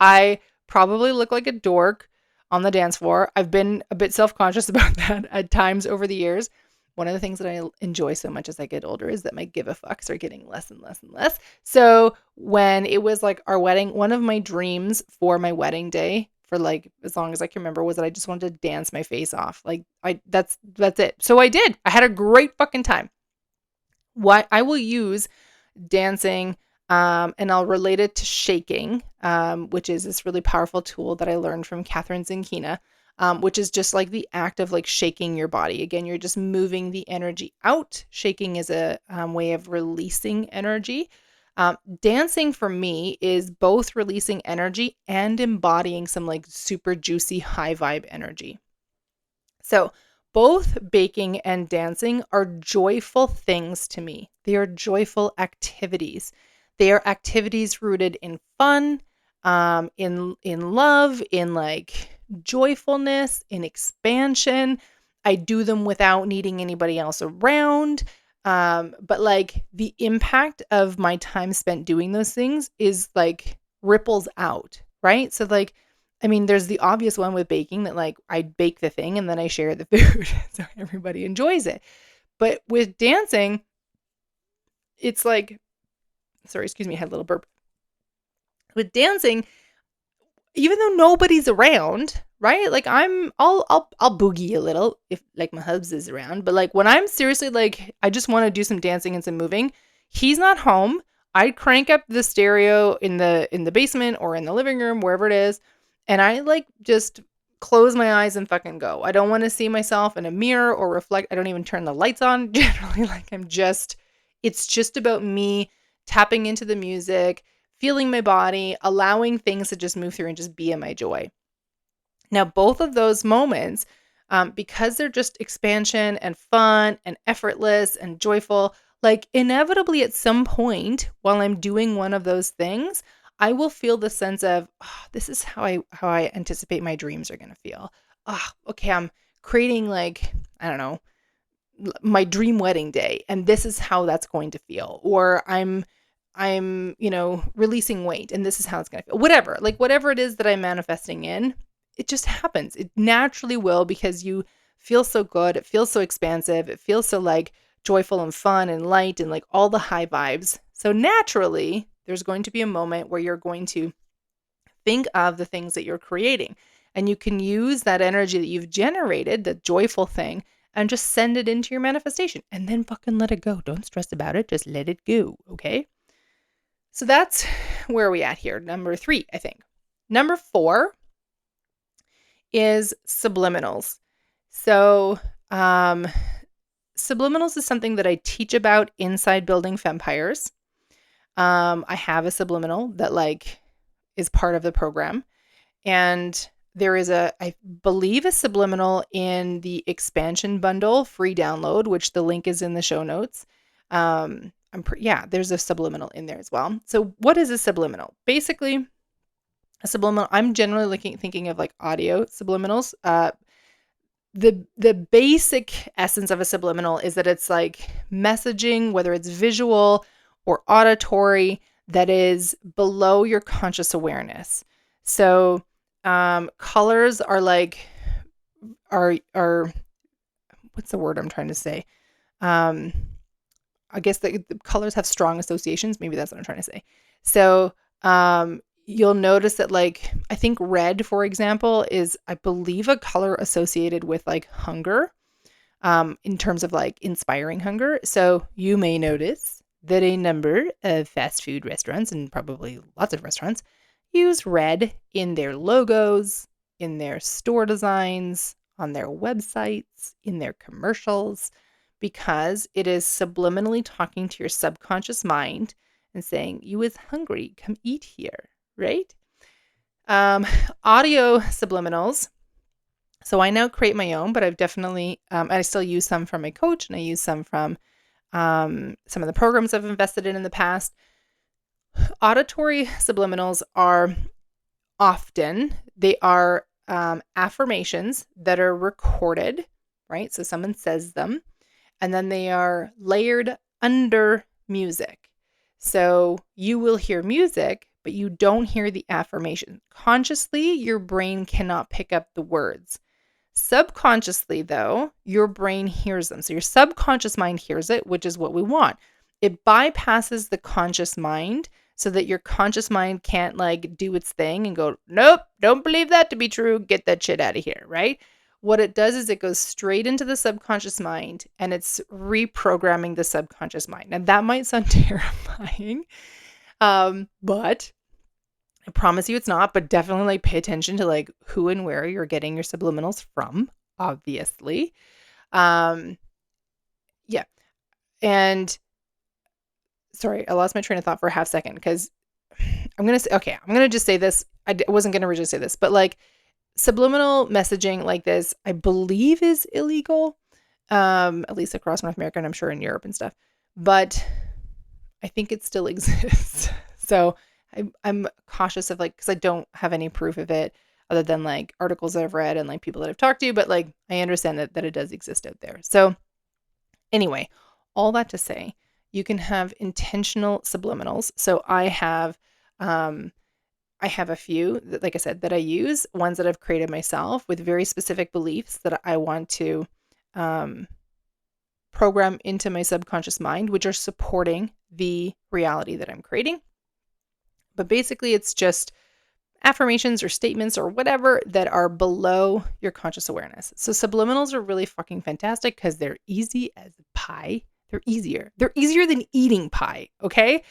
I probably look like a dork on the dance floor. I've been a bit self-conscious about that at times over the years. One of the things that I enjoy so much as I get older is that my give a fucks are getting less and less and less. So when it was like our wedding, one of my dreams for my wedding day for like as long as I can remember was that I just wanted to dance my face off. Like that's it. So I did. I had a great fucking time. What I will use dancing and I'll relate it to shaking, which is this really powerful tool that I learned from Catherine Zinkina, which is just like the act of like shaking your body. Again, you're just moving the energy out. Shaking is a way of releasing energy. Dancing for me is both releasing energy and embodying some like super juicy high vibe energy. So both baking and dancing are joyful things to me. They are joyful activities. They are activities rooted in fun, in love, in like joyfulness, in expansion. I do them without needing anybody else around. But like the impact of my time spent doing those things is like ripples out, right? So like, I mean, there's the obvious one with baking that like I bake the thing and then I share the food so everybody enjoys it. But with dancing, it's like, sorry, excuse me, I had a little burp. With dancing, even though nobody's around, right? Like I'll boogie a little if like my hubs is around, but like when I'm seriously like I just want to do some dancing and some moving, he's not home. I crank up the stereo in the basement or in the living room, wherever it is, and I like just close my eyes and fucking go. I don't want to see myself in a mirror or reflect. I don't even turn the lights on generally. Like it's just about me tapping into the music, feeling my body, allowing things to just move through and just be in my joy. Now, both of those moments, because they're just expansion and fun and effortless and joyful, Like inevitably at some point while I'm doing one of those things, I will feel the sense of, oh, this is how I anticipate my dreams are going to feel. Oh, okay, I'm creating like, I don't know, my dream wedding day, and this is how that's going to feel. Or I'm releasing weight, and this is how it's going to feel. Whatever, like whatever it is that I'm manifesting in, it just happens. It naturally will, because you feel so good. It feels so expansive. It feels so like joyful and fun and light and like all the high vibes. So naturally, there's going to be a moment where you're going to think of the things that you're creating, and you can use that energy that you've generated, the joyful thing, and just send it into your manifestation, and then fucking let it go. Don't stress about it. Just let it go. Okay. So that's where we at here. Number 3, I think. Number 4 is subliminals. So, subliminals is something that I teach about inside Building Fempires. I have a subliminal that like is part of the program, and there is I believe, a subliminal in the expansion bundle free download, which the link is in the show notes. There's a subliminal in there as well. So what is a subliminal? Basically, a subliminal, I'm generally thinking of like audio subliminals. The basic essence of a subliminal is that it's like messaging, whether it's visual or auditory, that is below your conscious awareness. So colors are like, are what's the word I'm trying to say? I guess the colors have strong associations. Maybe that's what I'm trying to say. So you'll notice that, like, I think red, for example, is, I believe, a color associated with like hunger, in terms of like inspiring hunger. So you may notice that a number of fast food restaurants, and probably lots of restaurants, use red in their logos, in their store designs, on their websites, in their commercials, because it is subliminally talking to your subconscious mind and saying, you is hungry, come eat here, right? Audio subliminals. So I now create my own, but I've definitely, I still use some from my coach, and I use some from some of the programs I've invested in the past. Auditory subliminals are they are affirmations that are recorded, right? So someone says them, and then they are layered under music. So you will hear music, but you don't hear the affirmation. Consciously, your brain cannot pick up the words. Subconsciously, though, your brain hears them. So your subconscious mind hears it, which is what we want. It bypasses the conscious mind so that your conscious mind can't like do its thing and go, nope, don't believe that to be true. Get that shit out of here, right? What it does is it goes straight into the subconscious mind, and it's reprogramming the subconscious mind. Now that might sound terrifying, but I promise you it's not. But definitely like pay attention to like who and where you're getting your subliminals from, obviously. Yeah. And sorry, I lost my train of thought for a half second, because I'm going to just say this. I wasn't going to originally say this, but like subliminal messaging like this, I believe, is illegal, at least across North America, and I'm sure in Europe and stuff, but I think it still exists. So I'm cautious of like, because I don't have any proof of it other than like articles that I've read and like people that I've talked to, but like I understand that it does exist out there. So anyway, all that to say, you can have intentional subliminals. So I have a few that, like I said, that I use, ones that I've created myself with very specific beliefs that I want to program into my subconscious mind, which are supporting the reality that I'm creating. But basically, it's just affirmations or statements or whatever that are below your conscious awareness. So subliminals are really fucking fantastic because they're easy as pie. They're easier. They're easier than eating pie, okay?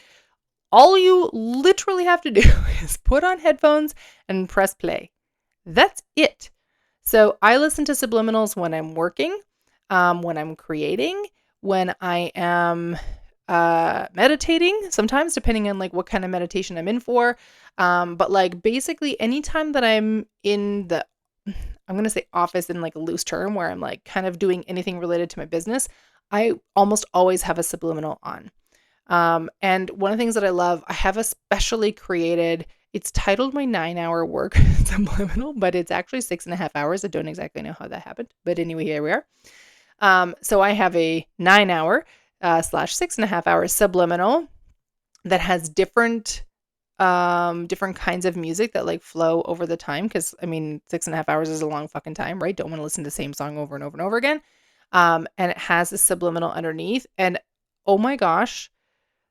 All you literally have to do is put on headphones and press play. That's it. So I listen to subliminals when I'm working, when I'm creating, when I am meditating, sometimes depending on like what kind of meditation I'm in for. But like basically anytime that I'm in I'm going to say office in like a loose term, where I'm like kind of doing anything related to my business, I almost always have a subliminal on. And one of the things that I love, I have a specially created, it's titled my 9-hour work subliminal, but it's actually 6.5 hours. I don't exactly know how that happened, but anyway, here we are. So I have a 9-hour slash 6.5 hours subliminal that has different kinds of music that like flow over the time. Cause I mean, 6.5 hours is a long fucking time, right? Don't want to listen to the same song over and over and over again. And it has a subliminal underneath. And oh my gosh,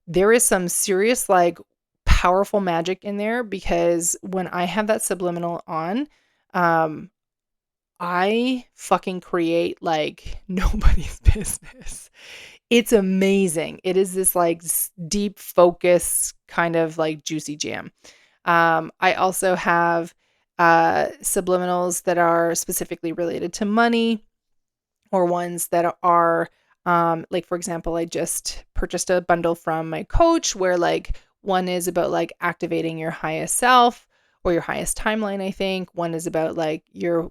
there is some serious, like, powerful magic in there because when I have that subliminal on, I fucking create like nobody's business. It's amazing. It is this like deep focus kind of like juicy jam. I also have subliminals that are specifically related to money or ones that are like, for example, I just purchased a bundle from my coach where like one is about like activating your highest self or your highest timeline, I think. One is about like your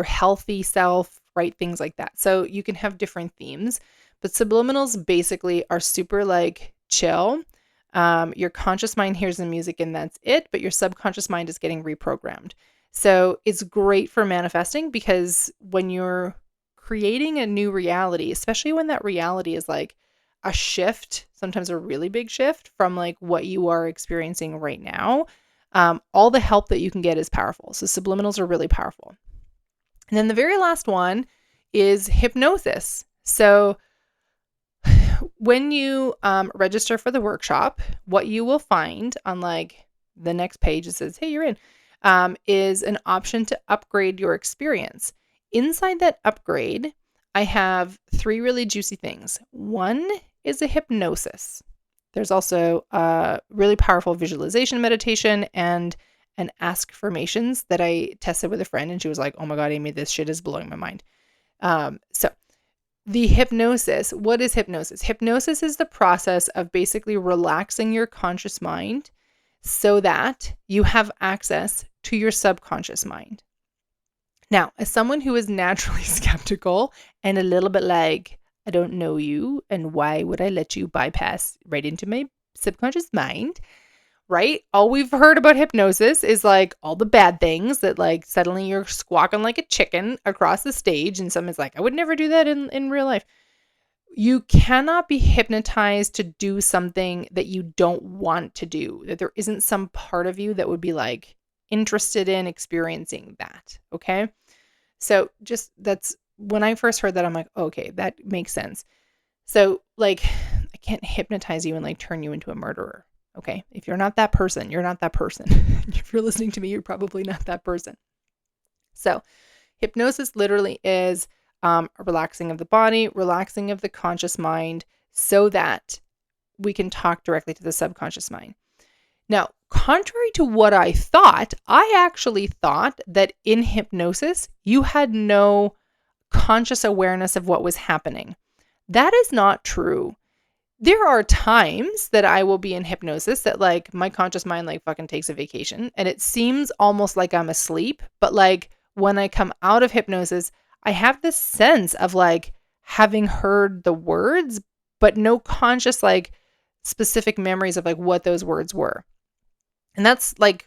healthy self, right? Things like that. So you can have different themes, but subliminals basically are super like chill. Your conscious mind hears the music and that's it, but your subconscious mind is getting reprogrammed. So it's great for manifesting because when you're creating a new reality, especially when that reality is like a shift, sometimes a really big shift from like what you are experiencing right now, all the help that you can get is powerful. So subliminals are really powerful. And then the very last one is hypnosis. So when you register for the workshop, what you will find on like the next page, it says, hey, you're in, is an option to upgrade your experience. Inside that upgrade, I have 3 really juicy things. One is a hypnosis. There's also a really powerful visualization meditation and an ask-formations that I tested with a friend, and she was like, oh my God, Amy, this shit is blowing my mind. So the hypnosis, what is hypnosis? Hypnosis is the process of basically relaxing your conscious mind so that you have access to your subconscious mind. Now, as someone who is naturally skeptical and a little bit like, I don't know you, and why would I let you bypass right into my subconscious mind, right? All we've heard about hypnosis is like all the bad things that like suddenly you're squawking like a chicken across the stage and someone's like, I would never do that in real life. You cannot be hypnotized to do something that you don't want to do, that there isn't some part of you that would be like interested in experiencing that, okay? So just that's when I first heard that, I'm like, okay, that makes sense. So like, I can't hypnotize you and like turn you into a murderer. Okay. If you're not that person, you're not that person. If you're listening to me, you're probably not that person. So hypnosis literally is a relaxing of the body, relaxing of the conscious mind so that we can talk directly to the subconscious mind. Now, contrary to what I thought, I actually thought that in hypnosis, you had no conscious awareness of what was happening. That is not true. There are times that I will be in hypnosis that like my conscious mind like fucking takes a vacation and it seems almost like I'm asleep. But like when I come out of hypnosis, I have this sense of like having heard the words, but no conscious like specific memories of like what those words were. And that's like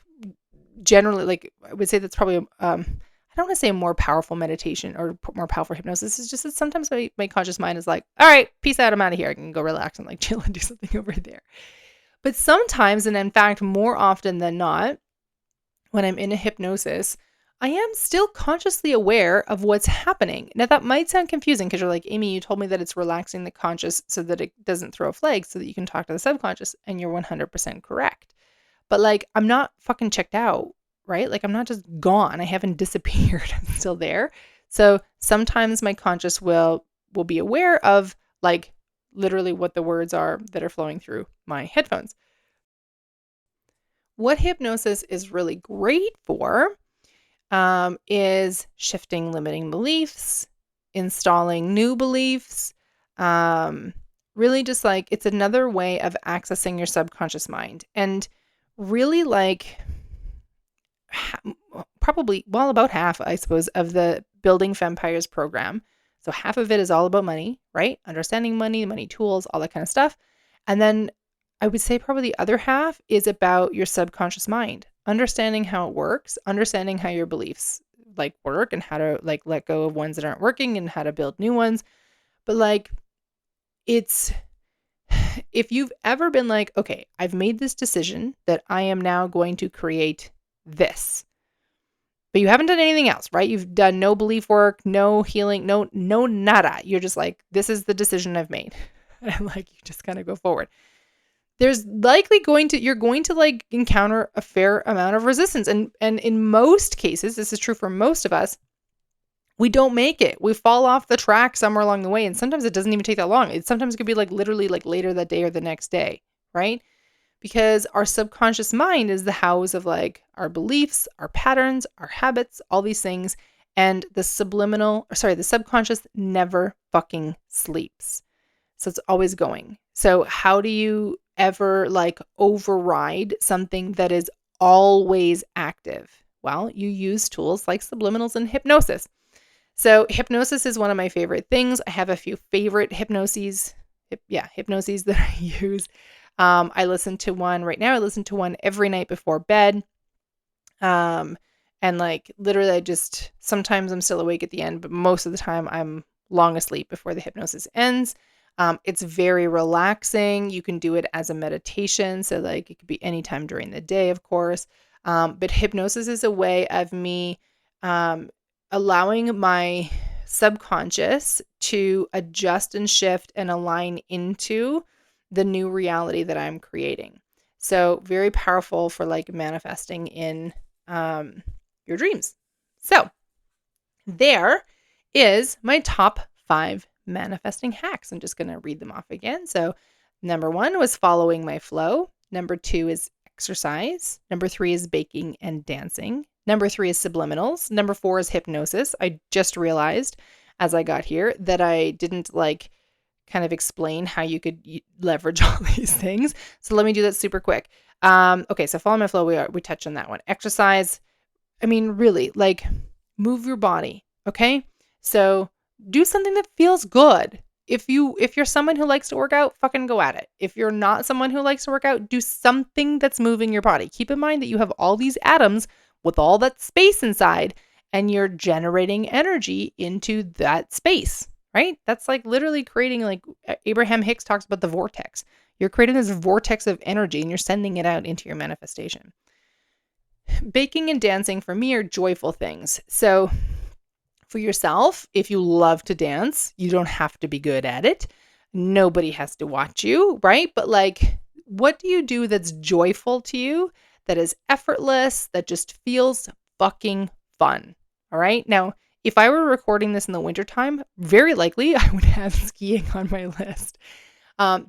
generally like I would say that's probably I don't want to say a more powerful meditation or more powerful hypnosis. It's just that sometimes my conscious mind is like, all right, peace out, I'm out of here. I can go relax and like chill and do something over there. But sometimes, and in fact, more often than not, when I'm in a hypnosis, I am still consciously aware of what's happening. Now that might sound confusing because you're like, Amy, you told me that it's relaxing the conscious so that it doesn't throw a flag so that you can talk to the subconscious, and you're 100% correct. But like, I'm not fucking checked out. Right? Like I'm not just gone. I haven't disappeared. I'm still there. So sometimes my conscious will be aware of like literally what the words are that are flowing through my headphones. What hypnosis is really great for is shifting limiting beliefs, installing new beliefs, really just like it's another way of accessing your subconscious mind. And really like probably, well, about half, I suppose, of the Building Vampires program. So half of it is all about money, right? Understanding money, money tools, all that kind of stuff. And then I would say probably the other half is about your subconscious mind, understanding how it works, understanding how your beliefs like work and how to like let go of ones that aren't working and how to build new ones. But like it's if you've ever been like, okay, I've made this decision that I am now going to create this, but you haven't done anything else, right? You've done no belief work, no healing, no nada. You're just like, this is the decision I've made. And like, you just kind of go forward. There's likely you're going to like encounter a fair amount of resistance. And in most cases, this is true for most of us, we don't make it. We fall off the track somewhere along the way. And sometimes it doesn't even take that long. Sometimes it could be like literally like later that day or the next day, right? Because our subconscious mind is the house of like our beliefs, our patterns, our habits, all these things. And the subconscious never fucking sleeps. So it's always going. So how do you ever like override something that is always active? Well, you use tools like subliminals and hypnosis. So hypnosis is one of my favorite things. I have a few favorite hypnoses that I use. I listen to one right now. I listen to one every night before bed. And like literally sometimes I'm still awake at the end, but most of the time I'm long asleep before the hypnosis ends. It's very relaxing. You can do it as a meditation. So like it could be anytime during the day, of course. But hypnosis is a way of me, allowing my subconscious to adjust and shift and align into the new reality that I'm creating. So very powerful for like manifesting in your dreams. So there is my top 5 manifesting hacks. I'm just going to read them off again. So number 1 was following my flow. Number 2 is exercise. Number 3 is baking and dancing. Number 3 is subliminals. Number 4 is hypnosis. I just realized as I got here that I didn't like kind of explain how you could leverage all these things. So let me do that super quick. Okay, so follow my flow. We touched on that one. Exercise. I mean, really, like move your body. Okay, so do something that feels good. If you're someone who likes to work out, fucking go at it. If you're not someone who likes to work out, do something that's moving your body. Keep in mind that you have all these atoms with all that space inside, and you're generating energy into that space, right? That's like literally creating, like Abraham Hicks talks about the vortex. You're creating this vortex of energy and you're sending it out into your manifestation. Baking and dancing for me are joyful things. So for yourself, if you love to dance, you don't have to be good at it. Nobody has to watch you, right? But like, what do you do that's joyful to you, that is effortless, that just feels fucking fun? All right. Now, if I were recording this in the wintertime, very likely I would have skiing on my list,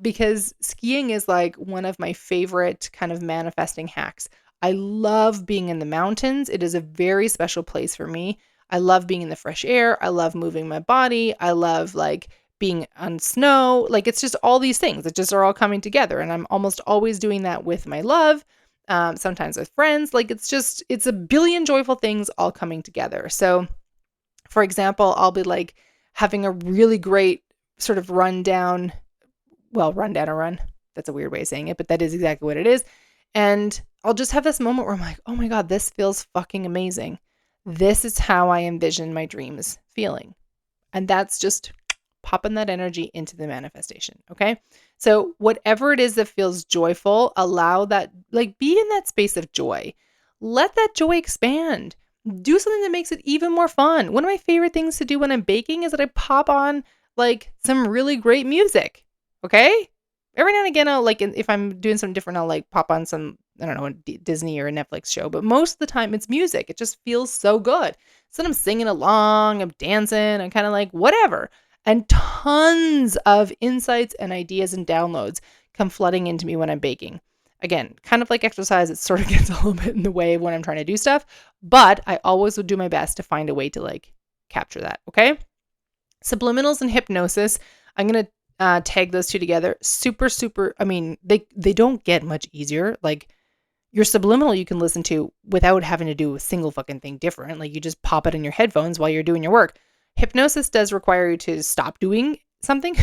because skiing is like one of my favorite kind of manifesting hacks. I love being in the mountains. It is a very special place for me. I love being in the fresh air. I love moving my body. I love like being on snow. Like it's just all these things that just are all coming together. And I'm almost always doing that with my love, sometimes with friends. Like it's a billion joyful things all coming together. So for example, I'll be like having a really great sort of run down a run. That's a weird way of saying it, but that is exactly what it is. And I'll just have this moment where I'm like, oh my God, this feels fucking amazing. This is how I envision my dreams feeling. And that's just popping that energy into the manifestation. Okay. So whatever it is that feels joyful, allow that, like be in that space of joy. Let that joy expand. Do something that makes it even more fun. One of my favorite things to do when I'm baking is that I pop on like some really great music. Okay. Every now and again, I'll like, if I'm doing something different, I'll like pop on some, I don't know, a Disney or a Netflix show, but most of the time it's music. It just feels so good. So I'm singing along, I'm dancing, I'm kind of like whatever. And tons of insights and ideas and downloads come flooding into me when I'm baking. Again, kind of like exercise, it sort of gets a little bit in the way when I'm trying to do stuff, but I always would do my best to find a way to like capture that. Okay. Subliminals and hypnosis. I'm going to tag those two together. Super. I mean, they don't get much easier. Like your subliminal, you can listen to without having to do a single fucking thing different. Like you just pop it in your headphones while you're doing your work. Hypnosis does require you to stop doing something,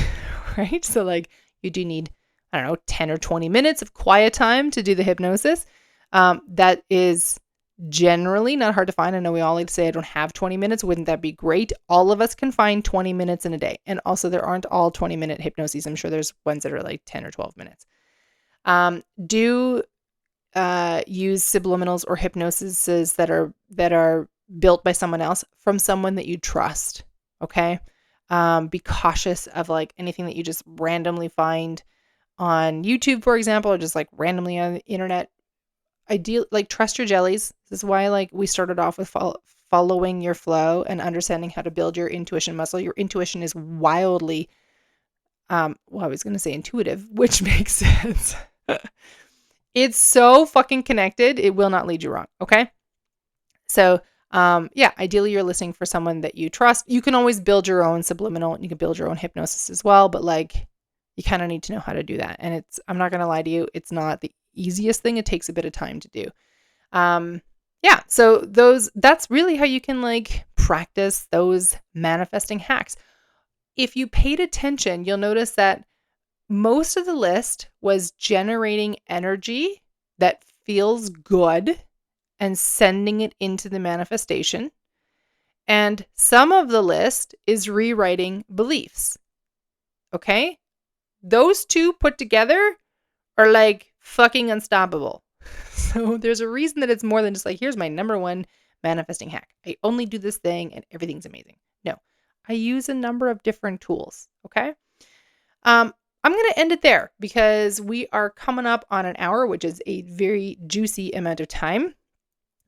right? So like you do need, 10 or 20 minutes of quiet time to do the hypnosis. That is generally not hard to find. I know we all like to say I don't have 20 minutes. Wouldn't that be great? All of us can find 20 minutes in a day. And also there aren't all 20-minute hypnoses. I'm sure there's ones that are like 10 or 12 minutes. Do use subliminals or hypnoses that are built by someone else, from someone that you trust. Okay. Be cautious of like anything that you just randomly find on YouTube, for example, or just like randomly on the internet. Like trust your jellies. This is why like we started off with following your flow and understanding how to build your intuition muscle. Your intuition is wildly, I was going to say intuitive, which makes sense. It's so fucking connected. It will not lead you wrong. Okay. So, ideally you're listening for someone that you trust. You can always build your own subliminal and you can build your own hypnosis as well. But like, you kind of need to know how to do that. And I'm not going to lie to you, it's not the easiest thing. It takes a bit of time to do. So that's really how you can like practice those manifesting hacks. If you paid attention, you'll notice that most of the list was generating energy that feels good and sending it into the manifestation. And some of the list is rewriting beliefs. Okay? Those two put together are like fucking unstoppable. So there's a reason that it's more than just like, here's my number one manifesting hack. I only do this thing and everything's amazing. No, I use a number of different tools. Okay. I'm going to end it there because we are coming up on an hour, which is a very juicy amount of time.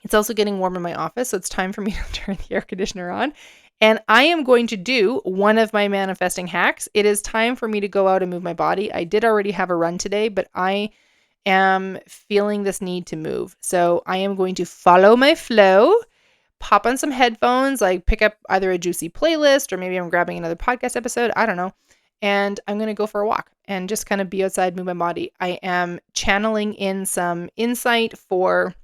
It's also getting warm in my office, so it's time for me to turn the air conditioner on. And I am going to do one of my manifesting hacks. It is time for me to go out and move my body. I did already have a run today, but I am feeling this need to move. So I am going to follow my flow, pop on some headphones, like pick up either a juicy playlist or maybe I'm grabbing another podcast episode. I don't know. And I'm going to go for a walk and just kind of be outside, move my body. I am channeling in some insight for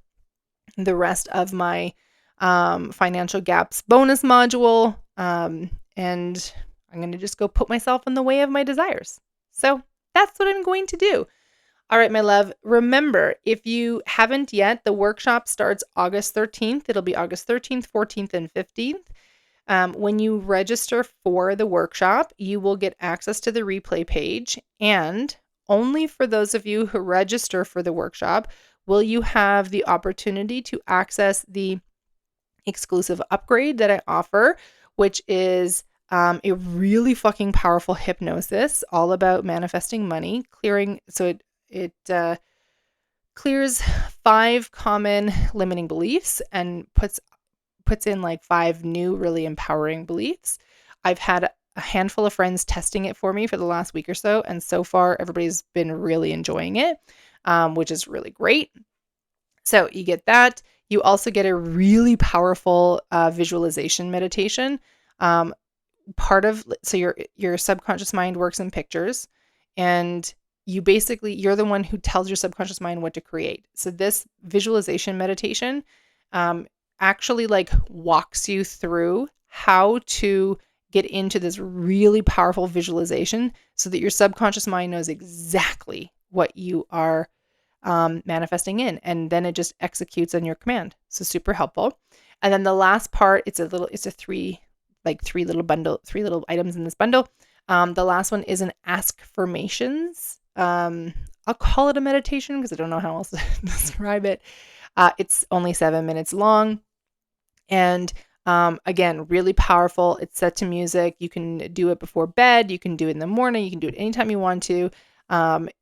the rest of my financial gaps bonus module. And I'm going to just go put myself in the way of my desires. So that's what I'm going to do. All right, my love. Remember, if you haven't yet, the workshop starts August 13th. It'll be August 13th, 14th, and 15th. When you register for the workshop, you will get access to the replay page. And only for those of you who register for the workshop will you have the opportunity to access the exclusive upgrade that I offer, which is a really fucking powerful hypnosis all about manifesting money, clearing. So it clears 5 common limiting beliefs and puts in like 5 new really empowering beliefs. I've had a handful of friends testing it for me for the last week or so, and so far everybody's been really enjoying it, which is really great. So you get that. You also get a really powerful visualization meditation. So your subconscious mind works in pictures, and you're the one who tells your subconscious mind what to create. So this visualization meditation actually like walks you through how to get into this really powerful visualization so that your subconscious mind knows exactly what you are manifesting in, and then it just executes on your command. So super helpful. And then the last part, it's three little items in this bundle. The last one is an askformations. I'll call it a meditation because I don't know how else to describe it. It's only 7 minutes long. And again, really powerful. It's set to music. You can do it before bed. You can do it in the morning. You can do it anytime you want to.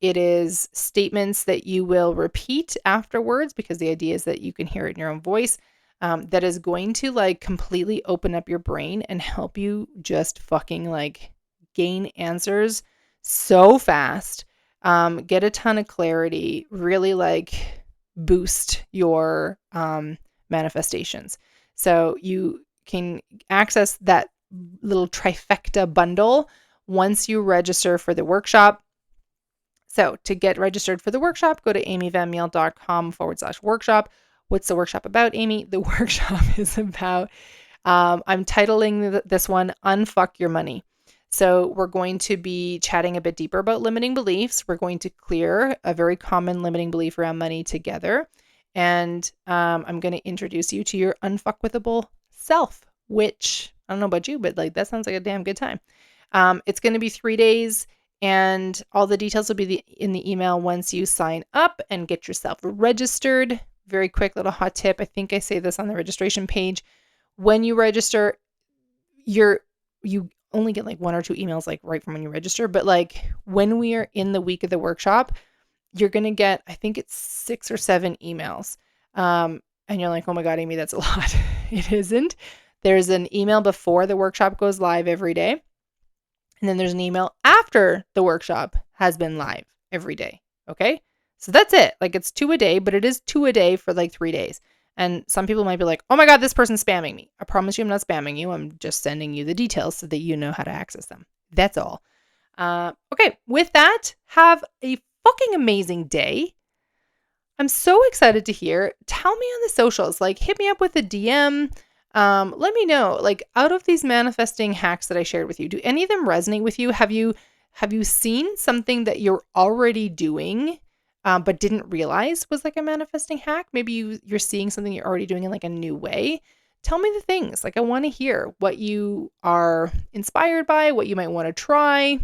It is statements that you will repeat afterwards because the idea is that you can hear it in your own voice. That is going to like completely open up your brain and help you just fucking like gain answers so fast. Get a ton of clarity, really like boost your manifestations. So you can access that little trifecta bundle once you register for the workshop. So to get registered for the workshop, go to amyvanmeel.com/workshop. What's the workshop about, Amy? The workshop is about I'm titling this one, Unfuck Your Money. So we're going to be chatting a bit deeper about limiting beliefs. We're going to clear a very common limiting belief around money together. And I'm going to introduce you to your unfuckwithable self, which I don't know about you, but like that sounds like a damn good time. It's going to be 3 days, and all the details will be in the email once you sign up and get yourself registered. Very quick little hot tip. I think I say this on the registration page. When you register, you only get like 1 or 2 emails like right from when you register. But like when we are in the week of the workshop, you're going to get, I think it's 6 or 7 emails. And you're like, oh my God, Amy, that's a lot. It isn't. There's an email before the workshop goes live every day. And then there's an email after the workshop has been live every day. Okay. So that's it. Like it's 2 a day, but it is 2 a day for like 3 days. And some people might be like, oh my God, this person's spamming me. I promise you I'm not spamming you. I'm just sending you the details so that you know how to access them. That's all. Okay. With that, have a fucking amazing day. I'm so excited to hear. Tell me on the socials, like hit me up with a DM. Let me know, like out of these manifesting hacks that I shared with you, do any of them resonate with you? Have you seen something that you're already doing, but didn't realize was like a manifesting hack? Maybe you're seeing something you're already doing in like a new way. Tell me the things. Like I want to hear what you are inspired by, what you might want to try,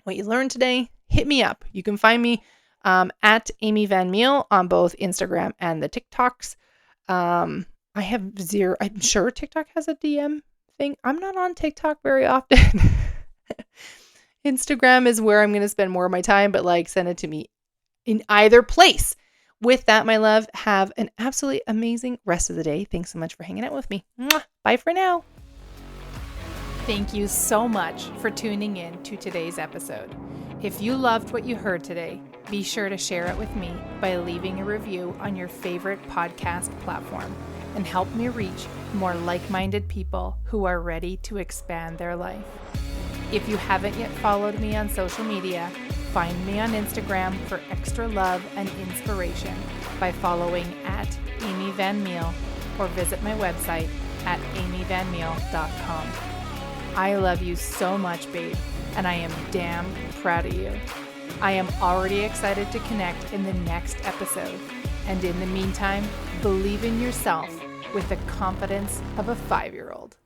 what you learned today. Hit me up. You can find me at Amy Van Meel on both Instagram and the TikToks. I have zero. I'm sure TikTok has a DM thing. I'm not on TikTok very often. Instagram is where I'm going to spend more of my time, but like send it to me in either place. With that, my love, have an absolutely amazing rest of the day. Thanks so much for hanging out with me. Mwah. Bye for now. Thank you so much for tuning in to today's episode. If you loved what you heard today, be sure to share it with me by leaving a review on your favorite podcast platform and help me reach more like-minded people who are ready to expand their life. If you haven't yet followed me on social media, find me on Instagram for extra love and inspiration by following at Amy Van Meel or visit my website at amyvanmeel.com. I love you so much, babe, and I am damn proud of you. I am already excited to connect in the next episode. And in the meantime, believe in yourself with the confidence of a 5-year-old.